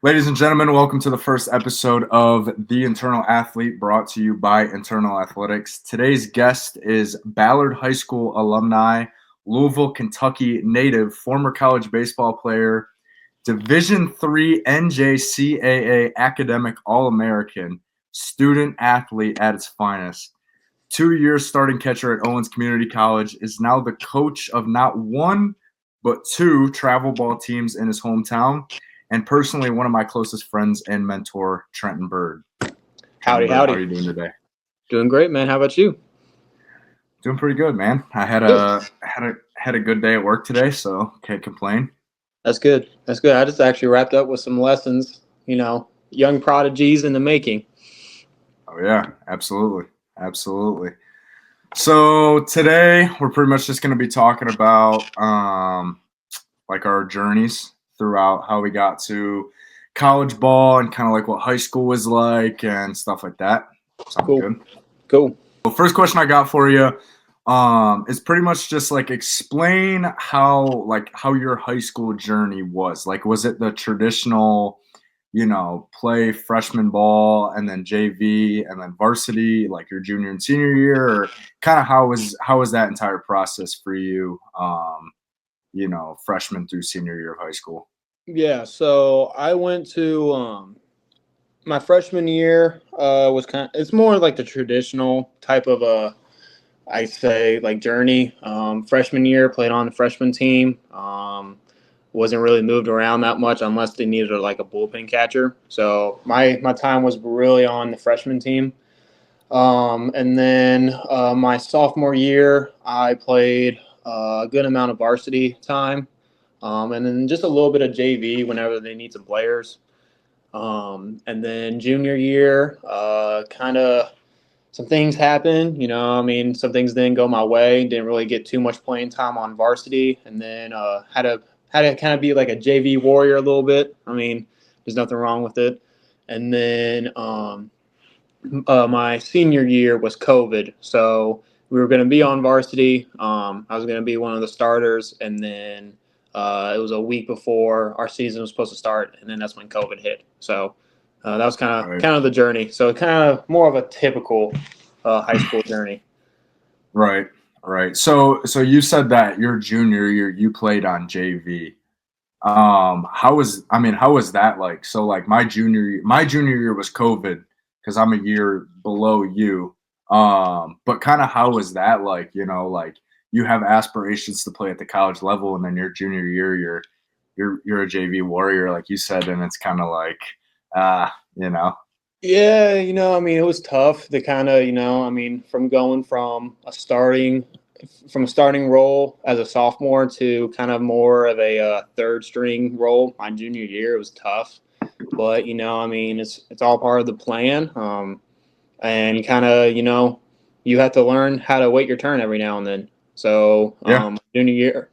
Ladies and gentlemen, welcome to the first episode of The Internal Athlete, brought to you by Internal Athletics. Today's guest is Ballard High School alumni, Louisville, Kentucky native, former college baseball player, Division III NJCAA academic All-American, student athlete at its finest. 2 years starting catcher at Owens Community College, is now the coach of not one, but two travel ball teams in his hometown, and personally one of my closest friends and mentor, Trenton Byrd. Howdy, Trenton Byrd, howdy. how are you doing today? Doing great, man. How about you? Doing pretty good, man. I had a good day at work today, so can't complain. That's good. That's good. I just actually wrapped up with some lessons, young prodigies in the making. Oh yeah, absolutely. Absolutely. So today we're pretty much just going to be talking about like our journeys throughout how we got to college ball and kind of like what high school was like and stuff like that. Sounds good. Cool. Well, first question I got for you is pretty much just like explain how your high school journey was. Like, was it the traditional, play freshman ball and then JV and then varsity, like your junior and senior year, or kind of how was that entire process for you? Freshman through senior year of high school. Yeah, so I went to my freshman year was it's more like the traditional type of I say like journey. Freshman year played on the freshman team. Wasn't really moved around that much unless they needed like a bullpen catcher. So my time was really on the freshman team. And then my sophomore year, I played a good amount of varsity time, and then just a little bit of JV whenever they need some players. And then junior year, kind of some things happened. Some things didn't go my way. Didn't really get too much playing time on varsity, and then had to kind of be like a JV warrior a little bit. There's nothing wrong with it. And then my senior year was COVID, so we were going to be on varsity. I was going to be one of the starters, and then it was a week before our season was supposed to start, and then that's when COVID hit. So that was kind of the journey. So kind of more of a typical high school journey. Right. So you said that your junior year you played on JV. How was that like? So like my junior year was COVID because I'm a year below you. But kind of how was that like? Like you have aspirations to play at the college level, and then your junior year you're a JV warrior, like you said, and it's kind of like, Yeah, it was tough to kind of, from going from a starting role as a sophomore to kind of more of a third string role my junior year. It was tough, but it's all part of the plan. And kind of, you have to learn how to wait your turn every now and then. So junior year,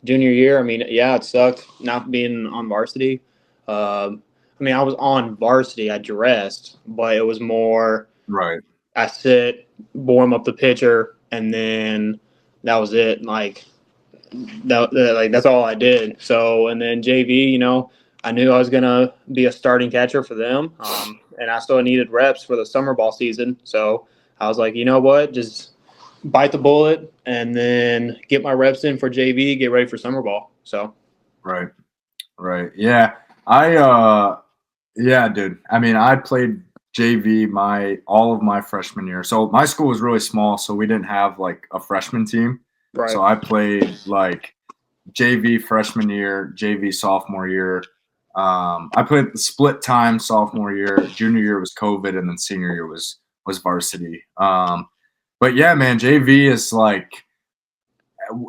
it sucked not being on varsity. I was on varsity. I dressed, but it was more right. I sit, warm up the pitcher, and then that was it. Like that's all I did. So and then JV, I knew I was gonna be a starting catcher for them, and I still needed reps for the summer ball season. So I was like, you know what, just bite the bullet and then get my reps in for JV, get ready for summer ball. So right. Yeah, dude. I played JV all of my freshman year. So my school was really small, so we didn't have like a freshman team. Right. So I played like JV freshman year, JV sophomore year. I played split time sophomore year. Junior year was COVID, and then senior year was varsity. But yeah, man, JV is like,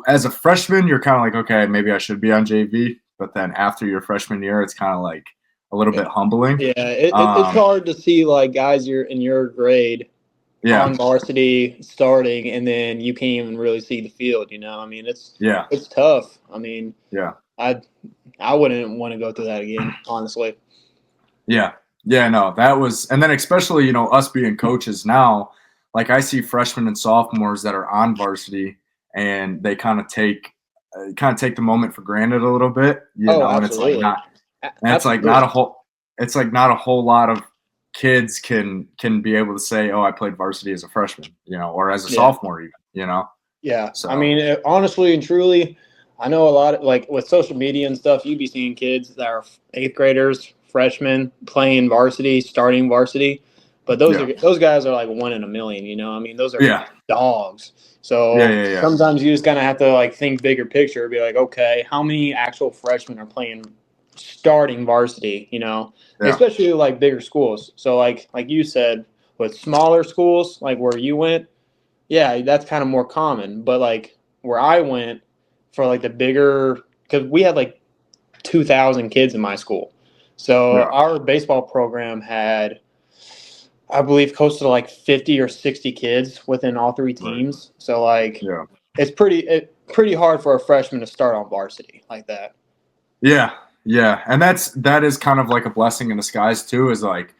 as a freshman, you're kind of like, okay, maybe I should be on JV. But then after your freshman year, it's kind of like a little bit humbling. Yeah, it's hard to see like guys in your grade on varsity starting, and then you can't even really see the field. It's tough. I wouldn't want to go through that again, honestly. Yeah, no, that was, and then especially us being coaches now, like I see freshmen and sophomores that are on varsity, and they kind of take the moment for granted a little bit, and it's like not. And it's like not a whole. it's like not a whole lot of kids can be able to say, oh, I played varsity as a freshman, or as a sophomore even. Yeah. So I mean, honestly and truly, I know a lot of, like, with social media and stuff, you'd be seeing kids that are eighth graders, freshmen playing varsity, starting varsity. But those guys are like one in a million, I mean, those are yeah, dogs. So yeah. sometimes you just kind of have to like think bigger picture, be like, okay, how many actual freshmen are playing starting varsity, Yeah. especially like bigger schools. So like you said, with smaller schools, like where you went, yeah, that's kind of more common. But like where I went for like the bigger, because we had like 2,000 kids in my school. So Yeah. our baseball program had, I believe, close to like 50 or 60 kids within all three Right. teams. So like Yeah. it's pretty hard for a freshman to start on varsity like that. Yeah. Yeah. And that is kind of like a blessing in disguise too, is like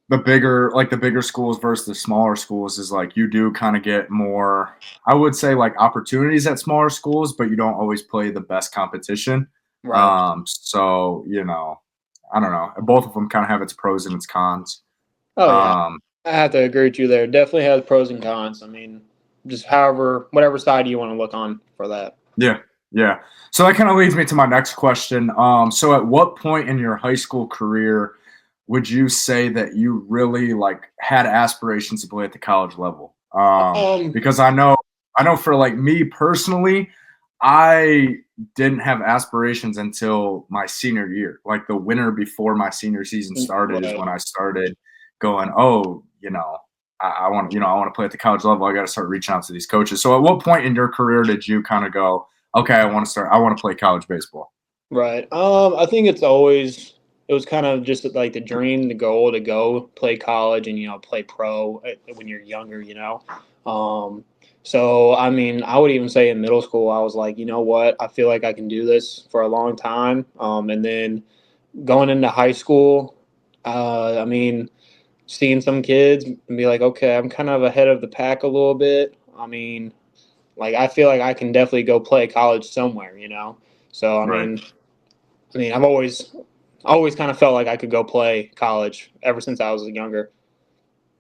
the bigger schools versus the smaller schools is like you do kind of get more, I would say, like opportunities at smaller schools, but you don't always play the best competition. Right. So, I don't know. Both of them kind of have its pros and its cons. Oh yeah. Um, I have to agree with you there. Definitely has pros and cons. I mean, just whatever side you want to look on for that. yeah. Yeah. So that kind of leads me to my next question. So at what point in your high school career would you say that you really like had aspirations to play at the college level? Um, Because I know for like me personally, I didn't have aspirations until my senior year. Like the winter before my senior season started is right. when I started going, oh, I want, I want to play at the college level. I got to start reaching out to these coaches. So at what point in your career did you kind of go, okay, I want to play college baseball? Right. I think it was kind of just like the dream, the goal to go play college and play pro when you're younger. Um, so I mean, I would even say in middle school, I was like, you know what, I feel like I can do this for a long time. And then going into high school, I mean, seeing some kids and be like, okay, I'm kind of ahead of the pack a little bit. I mean, like I feel like I can definitely go play college somewhere. So Right. I mean, I've always kind of felt like I could go play college ever since I was younger.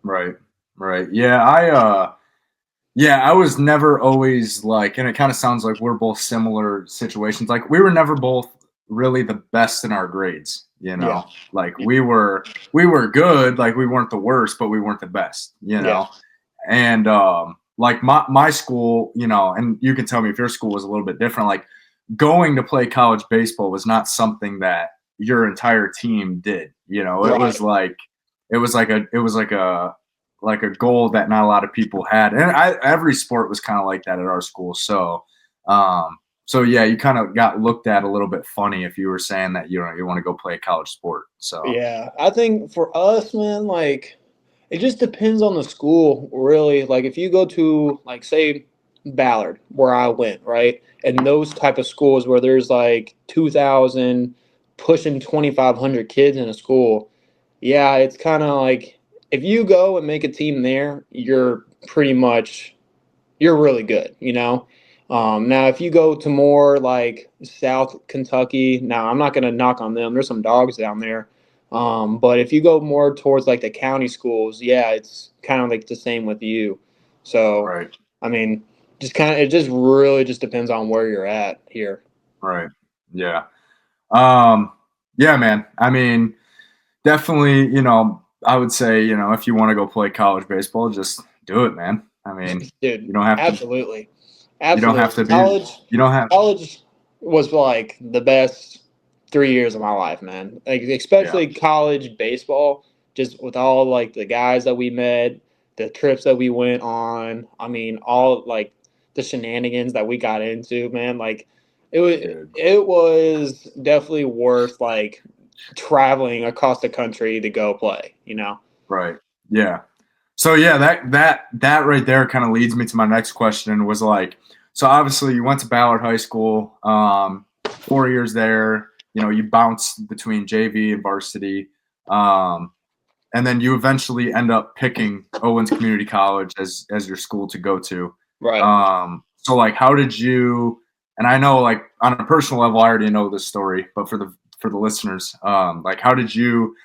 Right. Right. Yeah, I was never always like, and it kind of sounds like we're both similar situations. Like we were never both really the best in our grades. Yeah, Like we were good, like we weren't the worst, but we weren't the best. yeah, And like my school, and you can tell me if your school was a little bit different, like going to play college baseball was not something that your entire team did. It was right. like it was like a goal that not a lot of people had, and every sport was kind of like that at our school. So yeah, you kind of got looked at a little bit funny if you were saying that you want to go play a college sport. So Yeah, I think for us, man, like it just depends on the school, really. Like if you go to like say Ballard, where I went, right, and those type of schools where there's like 2,000 pushing 2,500 kids in a school, yeah, it's kind of like if you go and make a team there, you're really good. Now, if you go to more like South Kentucky, now I'm not going to knock on them. There's some dogs down there. But if you go more towards like the county schools, yeah, it's kind of like the same with you. So, right, I mean, it just really just depends on where you're at here. right, yeah, um, yeah, man. I mean, definitely, I would say, if you want to go play college baseball, just do it, man. I mean, Dude, you don't have to. absolutely. You don't have Absolutely. to be. You don't have. College was like the best 3 years of my life, man. Like Yeah. especially college baseball, just with all like the guys that we met, the trips that we went on. I mean, all like the shenanigans that we got into, man. Like it was Dude. it was definitely worth like traveling across the country to go play. Right. Yeah. So yeah, that right there kind of leads me to my next question. Was like, so obviously you went to Ballard High School, 4 years there. You bounced between JV and varsity, and then you eventually end up picking Owens Community College as your school to go to. Right. So like, how did you? And I know, like on a personal level, I already know this story, but for the listeners. Like how did you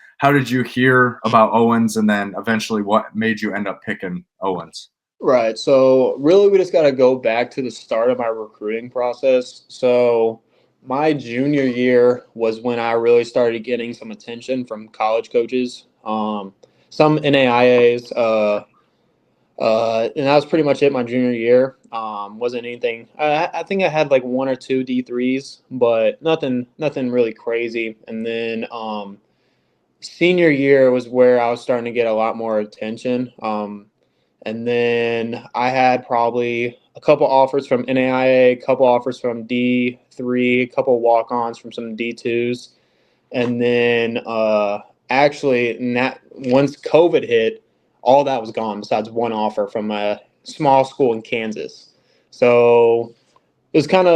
hear about Owens, and then eventually what made you end up picking Owens? Right. So really, we just got to go back to the start of my recruiting process. So my junior year was when I really started getting some attention from college coaches, some NAIAs, and that was pretty much it my junior year. Wasn't anything. I think I had like one or two D3s, but nothing really crazy. And then senior year was where I was starting to get a lot more attention. And then I had probably a couple offers from NAIA, a couple offers from D3, a couple walk-ons from some D2s. And then actually, once COVID hit, all that was gone besides one offer from a small school in Kansas. So it was it kind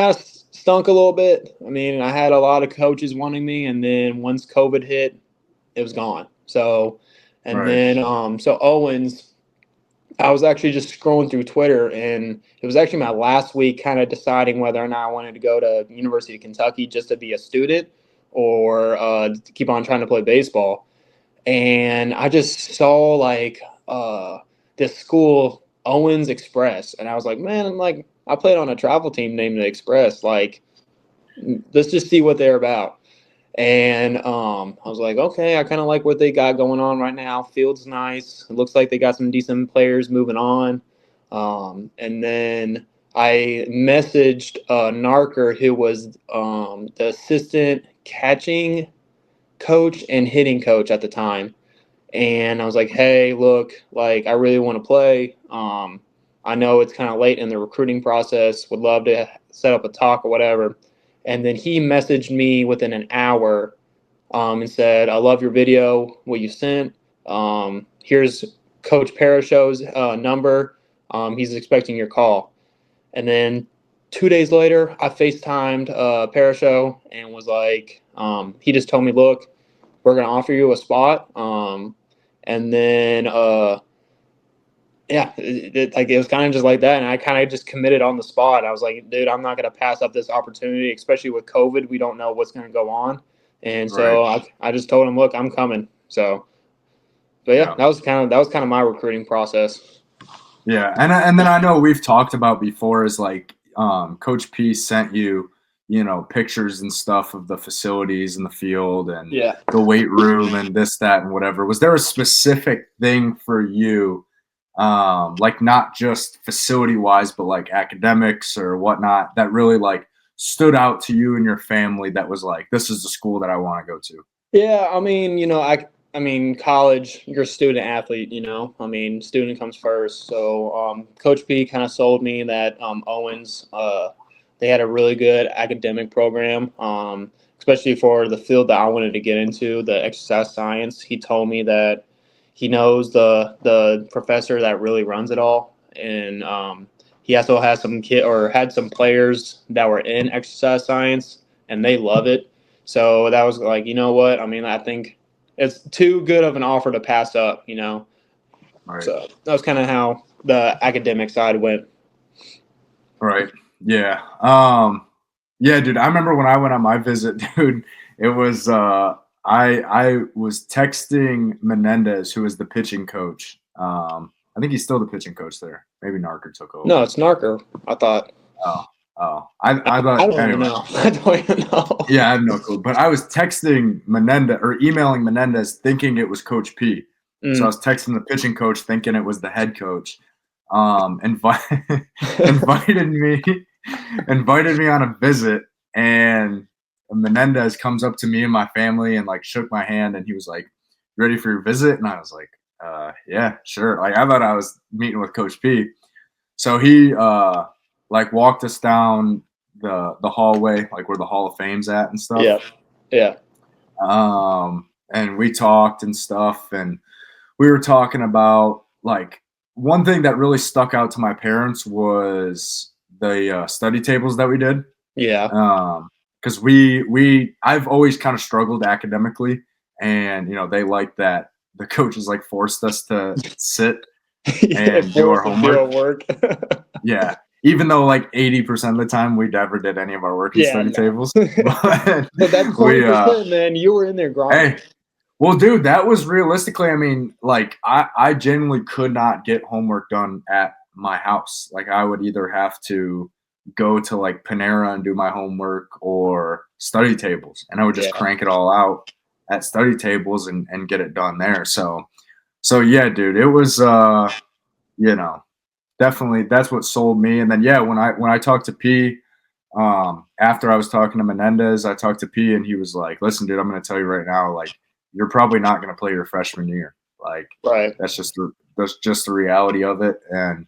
of stunk a little bit. I mean, I had a lot of coaches wanting me, and then once COVID hit, it was gone. So, and Right. then so Owens, I was actually just scrolling through Twitter, and it was actually my last week kind of deciding whether or not I wanted to go to University of Kentucky just to be a student or to keep on trying to play baseball. And I just saw like this school, Owens Express, and I was like, man, I played on a travel team named the Express. Like, let's just see what they're about. And I was like, okay, I kind of like what they got going on right now. Field's nice. It looks like they got some decent players moving on. And then I messaged Narker, who was the assistant catching coach and hitting coach at the time. And I was like, hey, look, like I really want to play. I know it's kind of late in the recruiting process. Would love to set up a talk or whatever. And then he messaged me within an hour and said, I love your video, what you sent. Here's Coach Parashow's number. He's expecting your call. And then 2 days later, I FaceTimed Parashow and was like, he just told me, look, we're going to offer you a spot. And then, yeah, it was kind of just like that. And I kind of just committed on the spot. I was like, dude, I'm not going to pass up this opportunity, especially with COVID. We don't know what's going to go on. And so I just told him, look, I'm coming. So, but yeah, that was kind of my recruiting process. Yeah. And then I know we've talked about before is like, Coach P sent you, pictures and stuff of the facilities in the field and the weight room and this, that, and whatever. Was there a specific thing for you, like not just facility wise, but like academics or whatnot that really like stood out to you and your family that was like, this is the school that I want to go to? Yeah. I mean, college, you're a student athlete, student comes first. So Coach P kind of sold me that Owens, they had a really good academic program, especially for the field that I wanted to get into, the exercise science. He told me that he knows the professor that really runs it all, and he also has had some players that were in exercise science, and they love it. So that was like, you know what? I mean, I think it's too good of an offer to pass up, Right. So that was kind of how the academic side went. Right. Yeah. Yeah, dude. I remember when I went on my visit, dude. It was I was texting Menendez, who is the pitching coach. I think he's still the pitching coach there. Maybe Narker took over. No, it's Narker. I thought. Oh. I thought. I don't Anyway. even know. I don't even know. Yeah, I have no clue. But I was texting Menendez or emailing Menendez, thinking it was Coach P. So I was texting the pitching coach, thinking it was the head coach. Invited me on a visit, and Menendez comes up to me and my family and like shook my hand, and he was like, "Ready for your visit?" And I was like, "Yeah, sure." Like I thought I was meeting with Coach P. So he like walked us down the hallway, like where the Hall of Fame's at and stuff. Yeah. And we talked and stuff, and we were talking about like one thing that really stuck out to my parents was the study tables that we did. Yeah. Because I've always kind of struggled academically, and they like that the coaches like forced us to sit and do our homework. work. Yeah. even though like 80% of the time we never did any of our work in Yeah, study no. tables. But But that we 20%, man, you were in there grinding. hey, well, dude, that was realistically, I mean, like I genuinely could not get homework done at my house. Like I would either have to go to like Panera and do my homework or study tables. And I would just Yeah. crank it all out at study tables and get it done there. So yeah, dude, it was you know, definitely that's what sold me. And then yeah, when I talked to P, after I was talking to Menendez, I talked to P and he was like, listen, dude, I'm gonna tell you right now, like, you're probably not gonna play your freshman year. Like Right. that's just the reality of it. And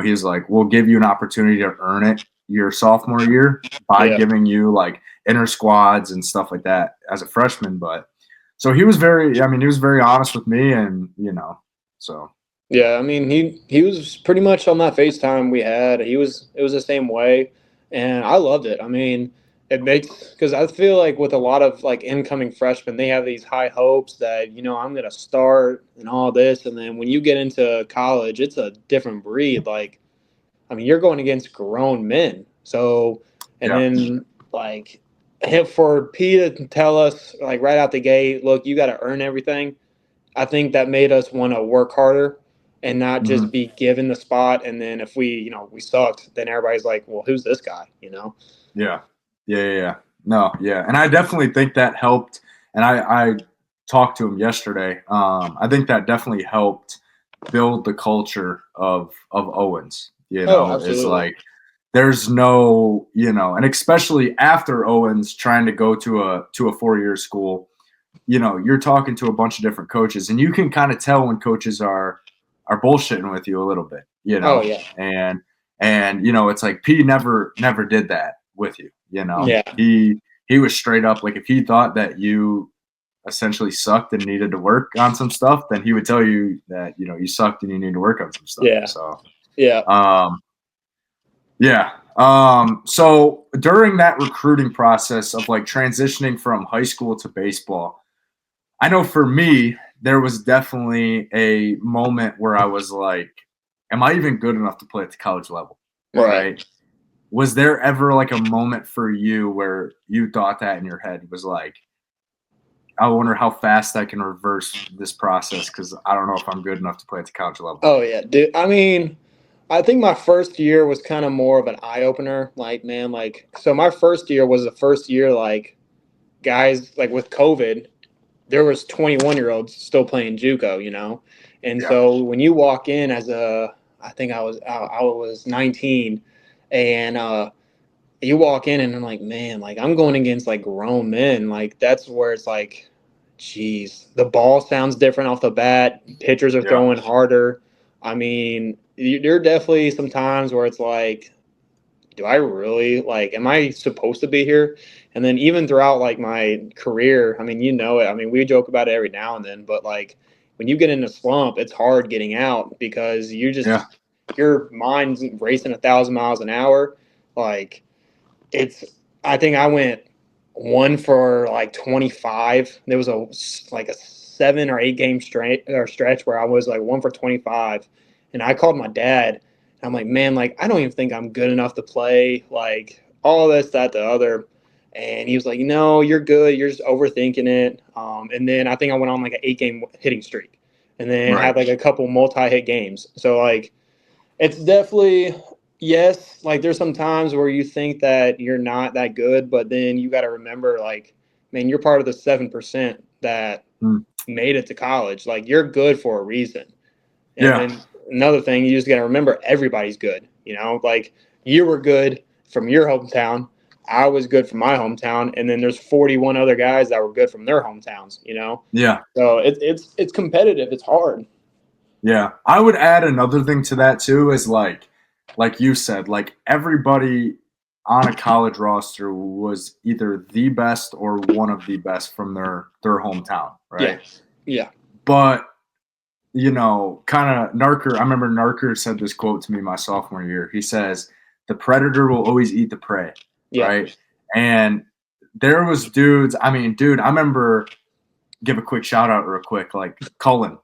he's like, we'll give you an opportunity to earn it your sophomore year by Yeah. giving you like inner squads and stuff like that as a freshman. But so he was very honest with me, and so Yeah, I mean he was pretty much on that FaceTime we had. It was the same way, and I loved it. I mean, it makes because I feel like with a lot of like incoming freshmen, they have these high hopes that I'm gonna start and all this, and then when you get into college, it's a different breed. Like, I mean, you're going against grown men, so and yeah. then like for P to tell us like right out the gate, look, you got to earn everything. I think that made us want to work harder and not Hmm. just be given the spot. And then if we sucked, then everybody's like, well, who's this guy? Yeah. Yeah. No, yeah. And I definitely think that helped. And I talked to him yesterday. I think that definitely helped build the culture of Owens. Oh, Is absolutely. like there's no, and especially after Owens trying to go to a 4-year school, you're talking to a bunch of different coaches, and you can kind of tell when coaches are bullshitting with you a little bit, Oh, yeah. and it's like P never did that with you. Yeah. He was straight up. Like if he thought that you essentially sucked and needed to work on some stuff, then he would tell you that you sucked and you need to work on some stuff. Yeah. So Yeah. yeah. So during that recruiting process of like transitioning from high school to baseball, I know for me, there was definitely a moment where I was like, am I even good enough to play at the college level? Right. Right. Was there ever like a moment for you where you thought that in your head was like, I wonder how fast I can reverse this process because I don't know if I'm good enough to play at the college level? Oh, yeah, dude. I mean, I think my first year was kind of more of an eye opener. Like, man, like, so my first year was the first year, like, guys, like, with COVID, there was 21-year-olds still playing JUCO. And Yeah. so when you walk in I think I was 19, and you walk in and I'm like, man, like I'm going against like grown men. Like that's where it's like, geez, the ball sounds different off the bat. Pitchers are Yeah. throwing harder. I mean, there are definitely some times where it's like, do I really like, am I supposed to be here? And then even throughout like my career, I mean, it. I mean, we joke about it every now and then, but like when you get in a slump, it's hard getting out because Yeah. your mind's racing 1,000 miles an hour. Like it's, I think I went 1 for like 25. There was a 7 or 8 game stretch where I was like 1 for 25, and I called my dad. I'm like, man, like I don't even think I'm good enough to play. Like all this, that, the other. And he was like, no, you're good. You're just overthinking it. And then I think I went on like an 8 game hitting streak, and then Right. had like a couple multi-hit games. So like it's definitely yes. Like there's some times where you think that you're not that good, but then you got to remember, like, man, you're part of the 7% that Mm. made it to college. Like you're good for a reason. And Yeah. then another thing, you just got to remember everybody's good. Like you were good from your hometown. I was good from my hometown, and then there's 41 other guys that were good from their hometowns. Yeah. So it's competitive. It's hard. Yeah. I would add another thing to that too is like you said, like everybody on a college roster was either the best or one of the best from their hometown, Yeah, right? yeah, But kind of Narker. I remember Narker said this quote to me my sophomore year. He says, "The predator will always eat the prey," yeah, right? And there was dudes. I mean, dude, I remember give a quick shout out real quick, like Cullen,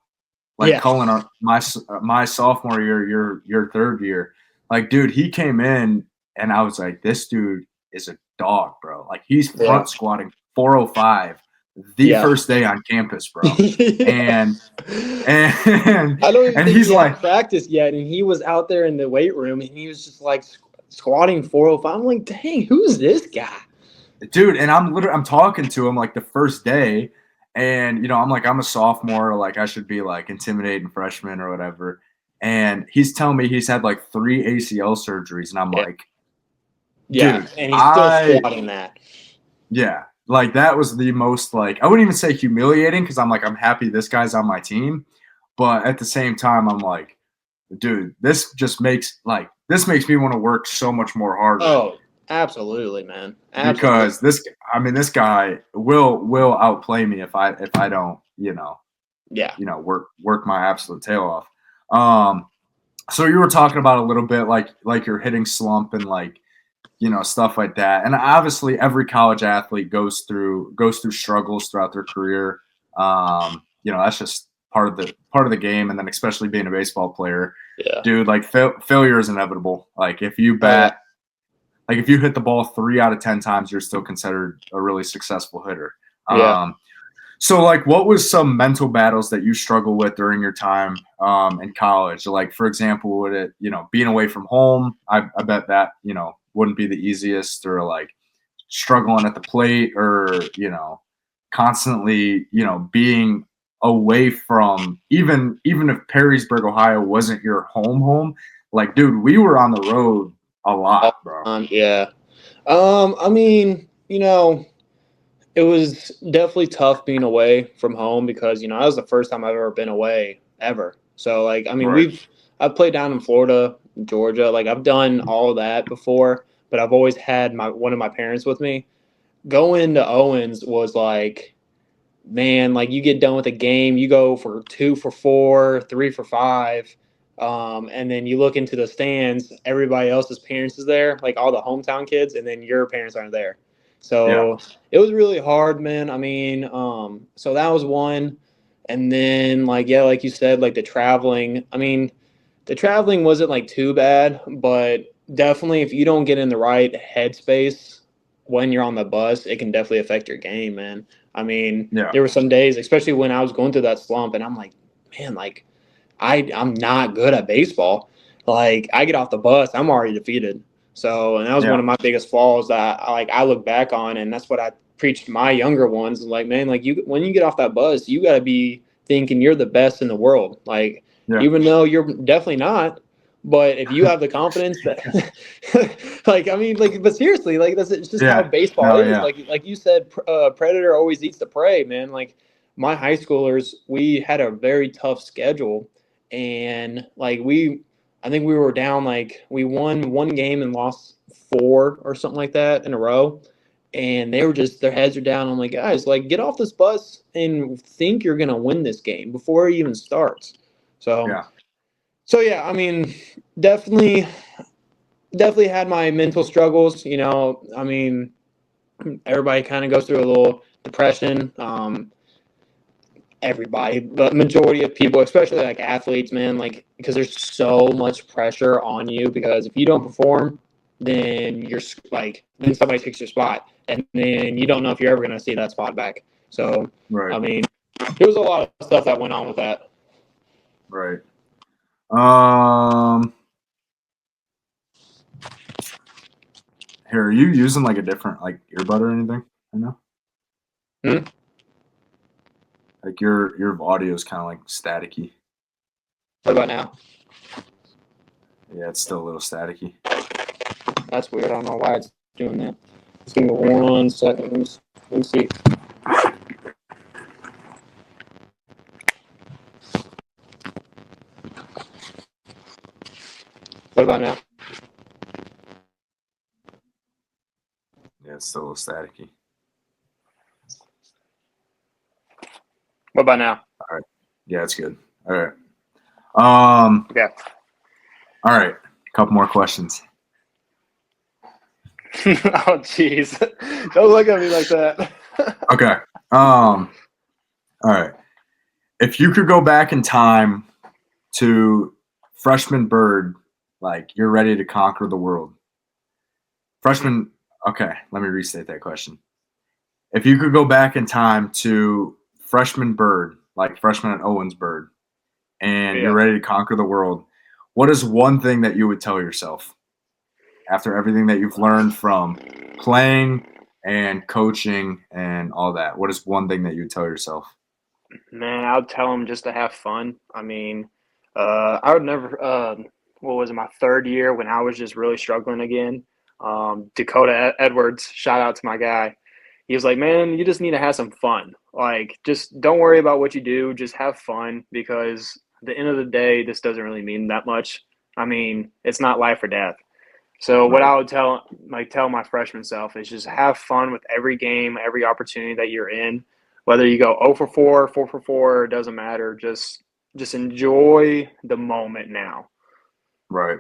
yeah, my sophomore year, your third year. Like, dude, he came in and I was like, this dude is a dog, bro. Like, he's front squatting 405 the first day on campus, bro. And I don't even and think he's he had like, practice yet, and he was out there in the weight room, and he was just like squatting 405. I'm like, dang, who's this guy? dude, and I'm talking to him like the first day, and you know, I'm like, I'm a sophomore, like I should be like intimidating freshmen or whatever. And he's telling me he's had like 3 ACL surgeries, and I'm like, dude, and he's still squatting that. Yeah, like that was the most like I wouldn't even say humiliating because I'm like I'm happy this guy's on my team, but at the same time I'm like, dude, this makes me want to work so much more harder. Oh, absolutely, man. Absolutely. Because this guy will outplay me if I don't work my absolute tail off. So you were talking about a little bit like your hitting slump and like stuff like that. And obviously every college athlete goes through struggles throughout their career. That's just part of the game. And then especially being a baseball player, dude, like failure is inevitable. Like if you bat, like if you hit the ball 3 out of 10 times, you're still considered a really successful hitter. So like what was some mental battles that you struggled with during your time in college? Like for example, would it, being away from home, I bet that, wouldn't be the easiest, or like struggling at the plate, or, constantly, being away from even if Perrysburg, Ohio wasn't your home, like, dude, we were on the road a lot, bro. I mean, it was definitely tough being away from home because, that was the first time I've ever been away ever. So like, I mean, I've played down in Florida, Georgia, like I've done all of that before, but I've always had one of my parents with me. Going to Owens was like, man, like you get done with a game, you go for 2 for 4, 3 for 5. And then you look into the stands, everybody else's parents is there, like all the hometown kids, and then your parents aren't there. So it was really hard, man. I mean, so that was one. And then like you said, like the traveling. I mean, the traveling wasn't like too bad, but definitely if you don't get in the right headspace when you're on the bus, it can definitely affect your game, man. I mean, there were some days, especially when I was going through that slump, and I'm like, man, like I'm not good at baseball. Like I get off the bus, I'm already defeated. So, and that was one of my biggest flaws that I look back on, and that's what I preach to my younger ones. Like, man, like when you get off that bus, you got to be thinking you're the best in the world. Like, even though you're definitely not, but if you have the confidence that, like, I mean, like, but seriously, like it's just how baseball is. Like you said, predator always eats the prey, man. Like my high schoolers, we had a very tough schedule, and like I think we were down, like we won 1 game and lost 4 or something like that in a row. And they were just, their heads are down. I'm like, guys, like get off this bus and think you're going to win this game before it even starts. So yeah, I mean, definitely had my mental struggles, I mean, everybody kind of goes through a little depression. Everybody, but majority of people, especially like athletes, man, like because there's so much pressure on you, because if you don't perform, then you're like, then somebody takes your spot, and then you don't know if you're ever going to see that spot back. So I mean, there was a lot of stuff that went on with that. Here, are you using like a different like earbud or anything? I know. Like your audio is kind of like staticky. What about now? Yeah, it's still a little staticky. That's weird. I don't know why it's doing that. Just give me 1 second. Let me see. What about now? Yeah, it's still a little staticky. What about now? All right. Yeah, it's good. All right. Yeah. All right. A couple more questions. Oh, jeez. Don't look at me like that. Okay. All right. If you could go back in time to freshman Byrd, Like you're ready to conquer the world. Freshman, okay, let me restate that question. If you could go back in time to freshman Byrd, like freshman at Owens Byrd, and you're Yeah. ready to conquer the world, what is one thing that you would tell yourself after everything that you've learned from playing and coaching and all that? What is one thing that you would tell yourself? Man, I'd tell them just to have fun. I mean, I would never. What was it? My third year when I was just really struggling again. Dakota Edwards, shout out to my guy. He was like, "Man, you just need to have some fun. Like, just don't worry about what you do. Just have fun because at the end of the day, this doesn't really mean that much. I mean, it's not life or death." So what Right. I would tell my freshman self is just have fun with every game, every opportunity that you're in. Whether you go 0 for 4, 4 for 4, it doesn't matter. Just enjoy the moment now. Right.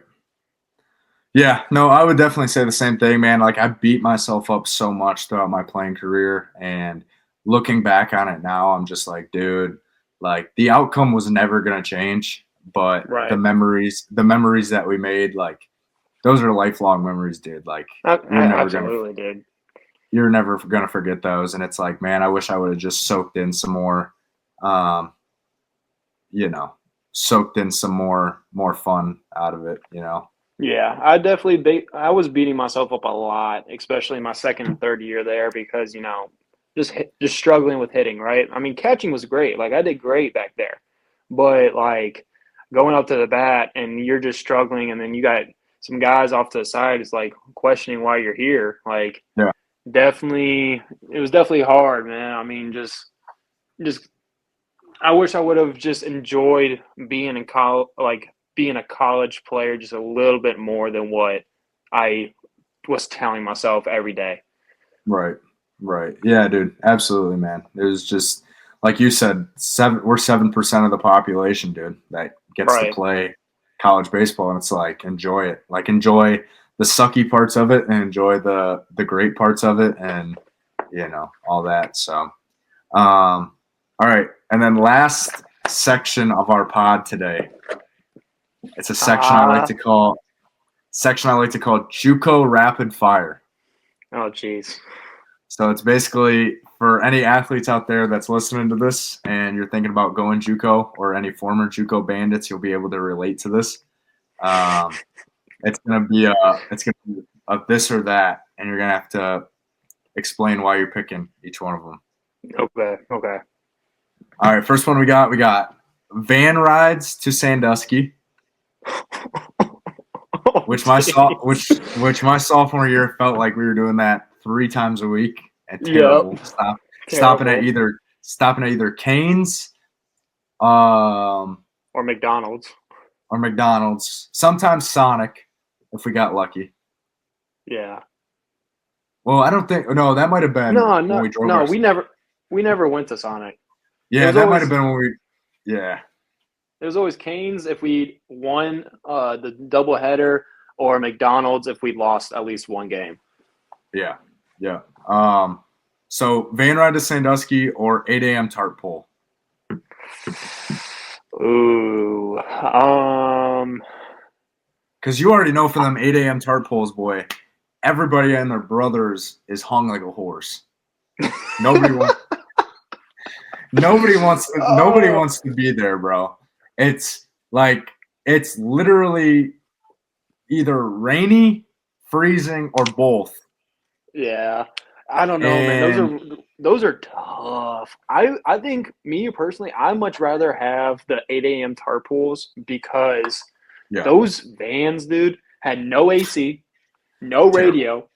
Yeah, no, I would definitely say the same thing, man. Like I beat myself up so much throughout my playing career, and looking back on it now, I'm just like, dude, like the outcome was never going to change, but Right. the memories that we made, like those are lifelong memories, dude. Like Absolutely, dude. you're never gonna forget those, and it's like, man, I wish I would have just soaked in some more, um, you know, soaked in some more fun out of it, you know. Yeah, I was beating myself up a lot, especially my second and third year there because, just struggling with hitting, right? I mean, catching was great. Like I did great back there. But like going up to the bat and you're just struggling and then you got some guys off to the side is like questioning why you're here. Like Yeah. definitely it was definitely hard, man. I mean, just I wish I would have just enjoyed being in college, like being a college player, just a little bit more than what I was telling myself every day. Right. Right. Yeah, dude. Absolutely, man. It was just like you said, we're 7% of the population, dude, that gets to Right. play college baseball, and it's like enjoy it. Like enjoy the sucky parts of it and enjoy the great parts of it, and all that. So all right. And then last section of our pod today. It's a section I like to call JUCO Rapid Fire. Oh, geez. So it's basically for any athletes out there that's listening to this and you're thinking about going JUCO, or any former JUCO bandits, you'll be able to relate to this. It's gonna be a this or that, and you're gonna have to explain why you're picking each one of them. Okay. Okay. All right, first one we got van rides to Sandusky, which my sophomore year felt like we were doing that 3 times a week, and terrible. Yep. Stopping at Terrible. either Cane's, Or McDonald's. or McDonald's, sometimes Sonic if we got lucky. Yeah. Well, I don't think no, that might have been when we drove. No. We never went to Sonic. Yeah, that might have been when we. Yeah. It was always Cane's if we won the doubleheader, or McDonald's if we lost at least one game. Yeah. Yeah. So van ride to Sandusky or 8 a.m. tart pole. Ooh. Because you already know for them 8 a.m. tart poles, boy, everybody and their brothers is hung like a horse. Nobody wants to be there, bro. It's like it's literally either rainy, freezing, or both. Yeah. I don't know, man. Those are tough. I think me personally, I'd much rather have the 8 a.m. tar pools because those vans, dude, had no AC, no radio,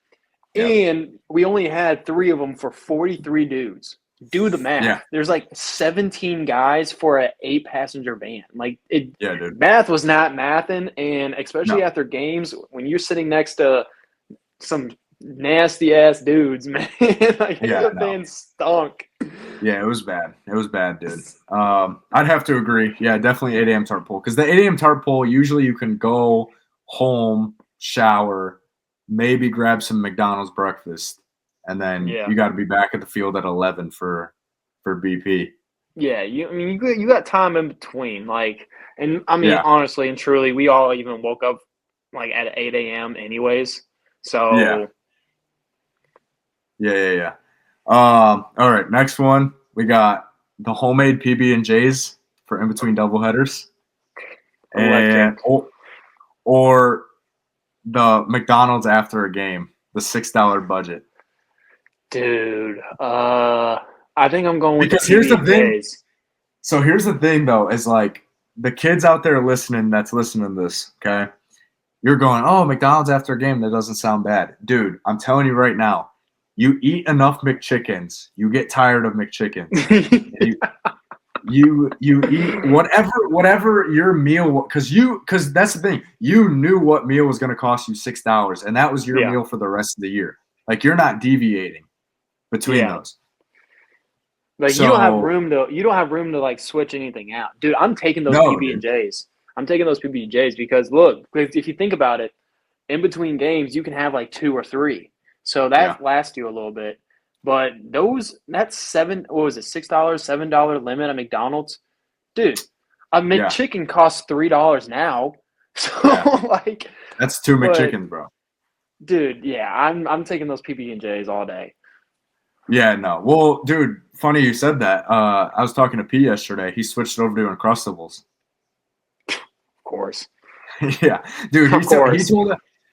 and we only had 3 of them for 43 dudes. Do the math. Yeah. There's like 17 guys for an 8-passenger van. Like it. Yeah, dude. Math was not mathing, and especially after games when you're sitting next to some nasty ass dudes, man. Like the van stunk. Yeah, it was bad. It was bad, dude. I'd have to agree. Yeah, definitely 8 a.m. tart pole, because the 8 a.m. tart pole, usually you can go home, shower, maybe grab some McDonald's breakfast, and then you got to be back at the field at 11 for BP. Yeah, you got time in between, like, and I mean honestly and truly, we all even woke up like at 8 a.m. anyways. Yeah. So Yeah. All right, next one. We got the homemade PB&Js for in between doubleheaders, and electric. or the McDonald's after a game, the $6 budget. Dude, I think I'm going with the Because here's PB the and thing. J's. So here's the thing, though, is like the kids out there listening that's listening to this, okay? You're going, oh, McDonald's after a game, that doesn't sound bad. Dude, I'm telling you right now, you eat enough McChickens, you get tired of McChickens. You eat whatever your meal, because that's the thing. You knew what meal was going to cost you $6, and that was your Yeah, meal for the rest of the year. Like you're not deviating between yeah. those. Like So you don't have room to like switch anything out, dude. I'm taking those no, PB and dude. J's. I'm taking those PB and J's because look, if you think about it, in between games you can have like 2 or 3, so Yeah, that lasts you a little bit. But that's seven. What was it? $6, $7 limit at McDonald's, dude. A yeah, McChicken costs $3 now, so yeah. like, That's 2 but McChickens, bro. dude, yeah, I'm taking those PB and J's all day. Yeah, no. Well, dude, funny you said that. I was talking to P yesterday. He switched over to Uncrustables. Of course, Yeah, dude. of course.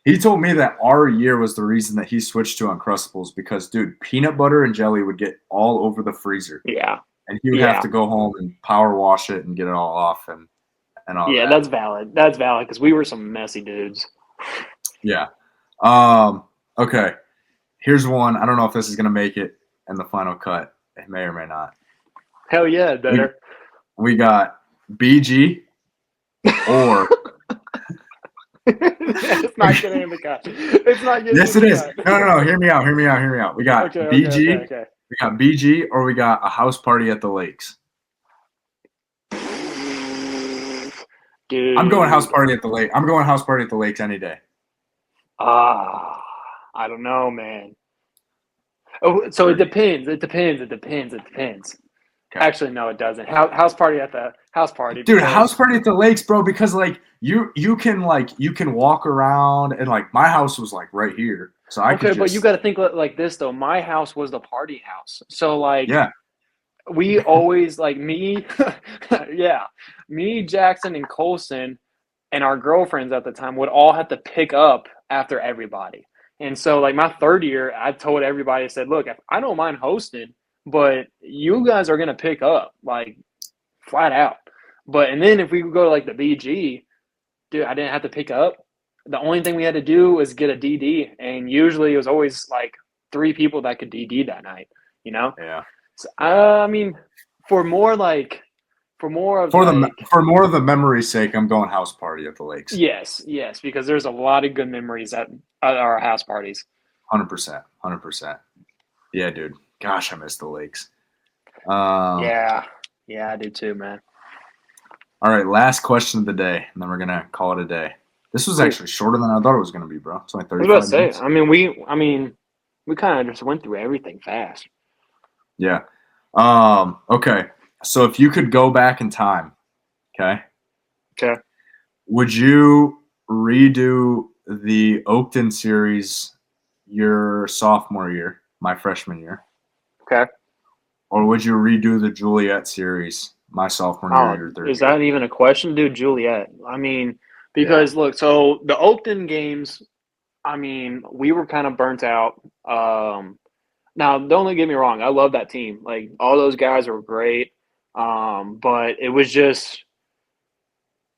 He told me that our year was the reason that he switched to Uncrustables because, dude, peanut butter and jelly would get all over the freezer, Yeah, and he would have yeah. to go home and power wash it and get it all off and all Yeah, that. that's valid. That's valid because we were some messy dudes. Yeah. Okay. Here's one. I don't know if this is gonna make it in the final cut. It may or may not. Hell yeah, it We better. we got BG or It's not getting in the cut. It's not getting yes, in it the is. cut. No. Hear me out. We got Okay, BG. okay. We got BG, or we got a house party at the lakes. I'm going house Dude, party at the lake. I'm going house party at the lakes any day. ah, I don't know, man. Oh, so it depends. It depends. Okay. Actually, no, it doesn't. House party at the house party Dude, house because party at the lakes, bro, because like you can walk around and like my house was like right here. So I could okay, but you just got to think like this though. My house was the party house, so like yeah. we always like me, yeah, me, Jackson, and Colson, and our girlfriends at the time would all have to pick up after everybody. And so, like my third year, I told everybody, I said, "Look, I don't mind hosting, but you guys are gonna pick up, like flat out." But and then if we go to like the BG, dude, I didn't have to pick up. The only thing we had to do was get a DD, and usually it was always like 3 people that could DD that night. You know, Yeah. so, I mean, for more like, for more of like, For more of the memory's sake, I'm going house party at the lakes. yes, because there's a lot of good memories at our house parties. 100%. 100%. Yeah, dude. Gosh, I miss the lakes. Yeah, I do too, man. All right, last question of the day, and then we're gonna call it a day. This was Cool. actually shorter than I thought it was gonna be, bro. It's only I was about to 35 say, minutes. we kind of just went through everything fast. Yeah. Okay. So if you could go back in time, okay, Okay. would you redo the Oakton series your sophomore year, my freshman year, Okay. or would you redo the Juliet series my sophomore year, Oh, your third is year? that even a question, dude? Juliet. I mean, Yeah. because look, so the Oakton games, we were kind of burnt out. Now, don't get me wrong, I love that team. Like all those guys were great. But it was just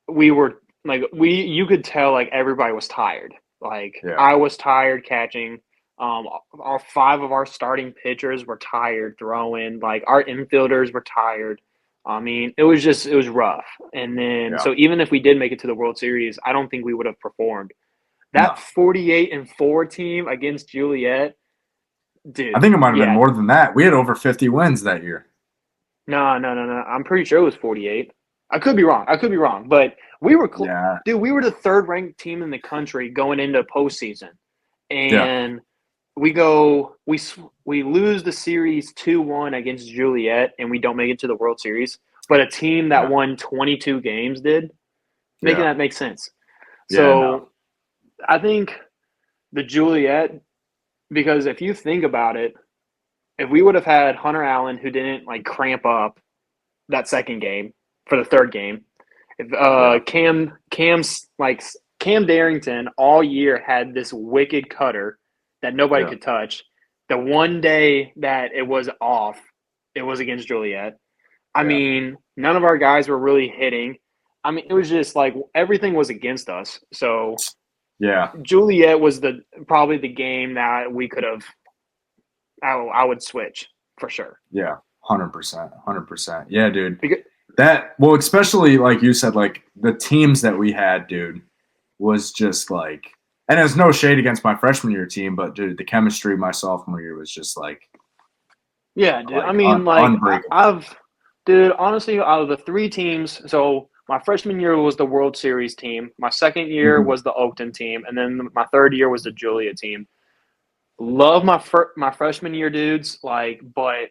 we were like you could tell like everybody was tired. Like Yeah. I was tired catching. Our 5 of our starting pitchers were tired throwing. Like our infielders were tired. It was rough. And then Yeah. so even if we did make it to the World Series, I don't think we would have performed. No. That 48-4 team against Juliet, dude. I think it might have been Yeah. more than that. We had over 50 wins that year. No. I'm pretty sure it was 48. I could be wrong, but we were Yeah. dude, we were the 3rd ranked team in the country going into postseason. Yeah. And we lose the series 2-1 against Juliet and we don't make it to the World Series, but a team that Yeah. won 22 games did. Making Yeah. that make sense. Yeah. No. So I think the Juliet, because if you think about it, if we would have had Hunter Allen who didn't like cramp up that second game for the third game, if Cam Darrington all year had this wicked cutter that nobody could touch. The one day that it was off, it was against Juliet. I mean, none of our guys were really hitting. I mean, it was just like everything was against us. So Juliet was probably the game that we could have. I would switch for sure. Yeah, 100%. Yeah, dude. Especially like you said, like the teams that we had, dude, was just like, and there's no shade against my freshman year team, but dude, the chemistry my sophomore year was just like, yeah, dude. I mean, honestly, out of the three teams, so my freshman year was the World Series team, my second year was the Oakton team, and then my third year was the Julia team. Love my freshman year dudes, like, but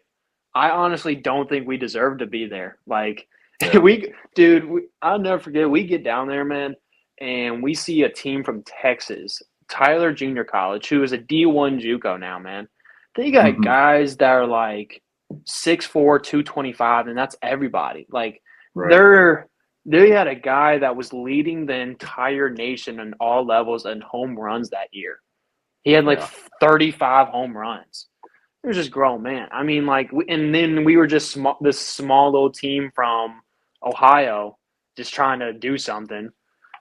I honestly don't think we deserve to be there. Like, I'll never forget. We get down there, man, and we see a team from Texas, Tyler Junior College, who is a D1 JUCO now, man. They got guys that are like 6'4", 225, and that's everybody. Like, they had a guy that was leading the entire nation in all levels and home runs that year. He had like 35 home runs. It was just grown man. I mean, like, and then we were just this small little team from Ohio just trying to do something.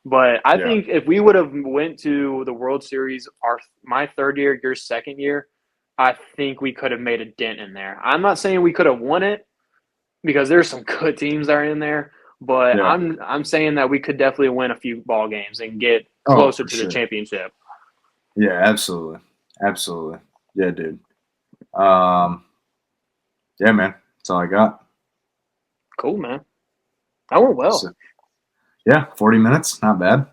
But I think if we would have went to the World Series my third year, your second year, I think we could have made a dent in there. I'm not saying we could have won it because there's some good teams that are in there, but I'm saying that we could definitely win a few ball games and get closer to the championship. Yeah, absolutely. Yeah, dude. Yeah, man. That's all I got. Cool, man. That went well. 40 minutes. Not bad.